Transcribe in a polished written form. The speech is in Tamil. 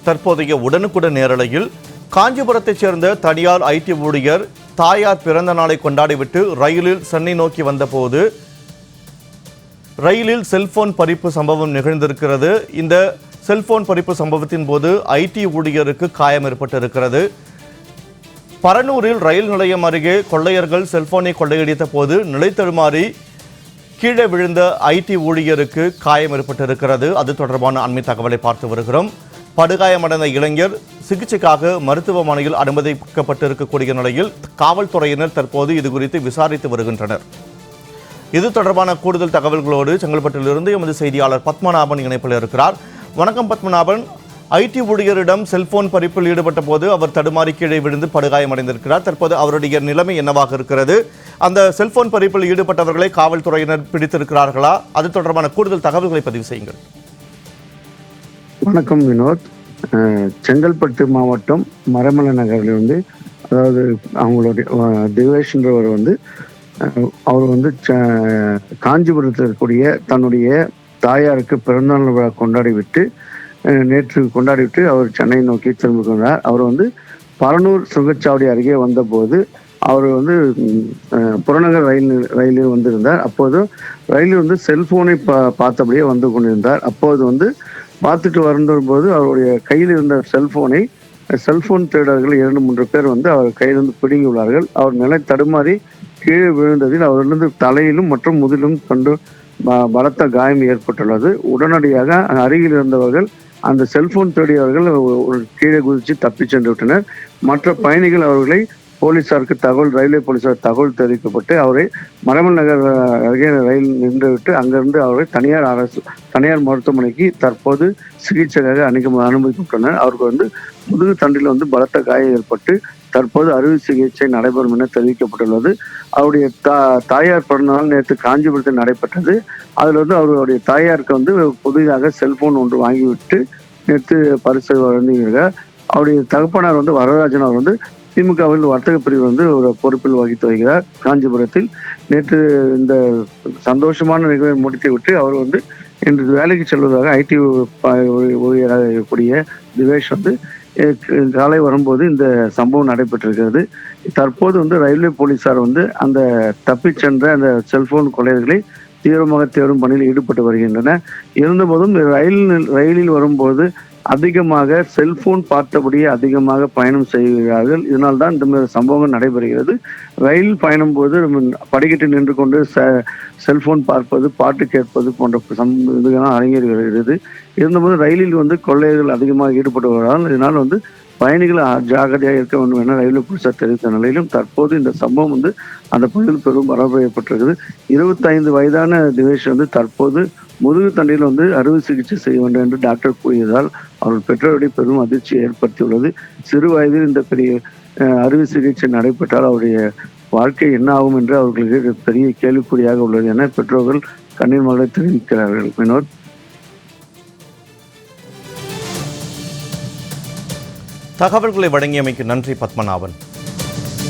தற்போதைய உடனுக்குடன் நேரலையில் காஞ்சிபுரத்தைச் சேர்ந்த தனியார் ஐடி ஊழியர் தாயார் பிறந்த நாளை கொண்டாடிவிட்டு ரயிலில் சென்னை நோக்கி வந்தபோது ரயிலில் செல்போன் பறிப்பு சம்பவம் நிகழ்ந்திருக்கிறது. இந்த செல்போன் பறிப்பு சம்பவத்தின் போது ஐடி ஊழியருக்கு காயம் ஏற்பட்டிருக்கிறது. பரனூரில் ரயில் நிலையம் அருகே கொள்ளையர்கள் செல்போனை கொள்ளையடித்த போது நிலை தடுமாறி கீழே விழுந்த ஐடி ஊழியருக்கு காயம் ஏற்பட்டிருக்கிறது. அது தொடர்பான அண்மை தகவலை பார்த்து வருகிறோம். படுகாயமடைந்த இளைஞர் சிகிச்சைக்காக மருத்துவமனையில் அனுமதிக்கப்பட்டிருக்கக்கூடிய நிலையில் காவல்துறையினர் தற்போது இது குறித்து விசாரித்து வருகின்றனர். இது தொடர்பான கூடுதல் தகவல்களோடு செங்கல்பட்டிலிருந்து எமது செய்தியாளர் பத்மநாபன் இணைப்பில் இருக்கிறார். வணக்கம் பத்மநாபன். ஐடி ஊழியரிடம் செல்போன் பறிப்பில் ஈடுபட்ட போது அவர் தடுமாறி கீழே விழுந்து படுகாயமடைந்திருக்கிறார். தற்போது அவருடைய நிலைமை என்னவாக இருக்கிறது? அந்த செல்போன் பறிப்பில் ஈடுபட்டவர்களை காவல்துறையினர் பிடித்திருக்கிறார்களா? அது தொடர்பான கூடுதல் தகவல்களை பதிவு செய்யுங்கள். வணக்கம் வினோத். செங்கல்பட்டு மாவட்டம் மரமலை நகரில் அதாவது அவங்களுடைய திவேஷ்ன்றவர் அவர் காஞ்சிபுரத்தில் இருக்கக்கூடிய தன்னுடைய தாயாருக்கு பிறந்தநாள் விழா நேற்று கொண்டாடிவிட்டு அவர் சென்னை நோக்கி திரும்புகிறார். அவர் பரனூர் சுங்கச்சாவடி அருகே வந்தபோது அவர் புறநகர் ரயிலில் வந்திருந்தார். அப்போது ரயிலில் செல்போனை பார்த்தபடியே வந்து கொண்டிருந்தார். அப்போது பார்த்துட்டு வரும்போது அவருடைய கையில் இருந்த செல்போன் திருடர்கள் 2-3 பேர் அவர் கையிலிருந்து பிடுங்கியுள்ளார்கள். அவர் நிலை தடுமாறி கீழே விழுந்ததில் அவரிலிருந்து தலையிலும் மற்றும் முதிலும் கொண்டு பலத்த காயம் ஏற்பட்டுள்ளது. உடனடியாக அருகில் இருந்தவர்கள் அந்த செல்போன் தேடியவர்கள் கீழே குதித்து தப்பி சென்று விட்டனர். மற்ற பயணிகள் அவர்களை ரயில்வே போலீசார் தகவல் தெரிவிக்கப்பட்டு அவரை மரமல் நகர் அருகே ரயில் நின்றுவிட்டு அங்கிருந்து அவரை தனியார் மருத்துவமனைக்கு தற்போது சிகிச்சைக்காக அனுமதிக்கப்பட்டனர். அவருக்கு முதுகு தண்டில் பலத்த காயம் ஏற்பட்டு தற்போது அறுவை சிகிச்சை நடைபெறும் என தெரிவிக்கப்பட்டுள்ளது. அவருடைய தாயார் பிறந்தநாள் நேற்று காஞ்சிபுரத்தில் நடைபெற்றது. அதில் அவருடைய தாயாருக்கு புதிதாக செல்போன் ஒன்று வாங்கிவிட்டு நேற்று பரிசு வழங்குகிறார். அவருடைய தகப்பனார் வரதராஜன் அவர் திமுகவில் வர்த்தக பிரிவு ஒரு பொறுப்பில் வகித்து வருகிறார். காஞ்சிபுரத்தில் நேற்று இந்த சந்தோஷமான நிகழ்வை முடித்து விட்டு அவர் இன்று வேலைக்கு செல்வதாக ஐடி ஊழியராக இருக்கக்கூடிய திவேஷ் காலை வரும்போது இந்த சம்பவம் நடைபெற்றிருக்கிறது. தற்போது ரயில்வே போலீசார் அந்த தப்பி சென்ற அந்த செல்போன் கொள்ளையர்களை தீவிரமாக தேடும் பணியில் ஈடுபட்டு வருகின்றனர். இருந்தபோதும் ரயிலில் வரும்போது அதிகமாக செல்போன் பார்த்தபடியே அதிகமாக பயணம் செய்கிறார்கள். இதனால் தான் இந்த மாதிரி சம்பவங்கள் நடைபெறுகிறது. ரயில் பயணம் போது படிக்கட்டில் நின்று கொண்டு செல்போன் பார்ப்பது, பாட்டு கேட்பது போன்ற இதுகளாம் அரங்கேறி வருகிறது. இருந்தபோது ரயிலில் கொள்ளையர்கள் அதிகமாக ஈடுபட்டு வருவதால் இதனால் பயணிகள் ஜாகிரதையாக இருக்க வேண்டும் என ரயில்வே போலீசார் தெரிவித்த நிலையிலும் தற்போது இந்த சம்பவம் அந்த பகுதியில் பெரும் பரபரப்பு ஏற்பட்டிருக்கிறது. 25 வயதான திவேஷ் தற்போது முதுகு தண்டில் அறுவை சிகிச்சை செய்ய வேண்டும் என்று டாக்டர் கூறியதால் அவர்கள் பெற்றோருடைய பெரும் அதிர்ச்சியை ஏற்படுத்தியுள்ளது. சிறு வயதில் இந்த பெரிய அறுவை சிகிச்சை நடைபெற்றால் அவருடைய வாழ்க்கை என்ன ஆகும் என்று அவர்களுக்கு பெரிய கேள்விக்குறியாக உள்ளது என பெற்றோர்கள் கண்ணீர் மல்க தெரிவிக்கிறார்கள். வினோத். தகவல்களை வழங்கியமைக்கு நன்றி பத்மநாபன்.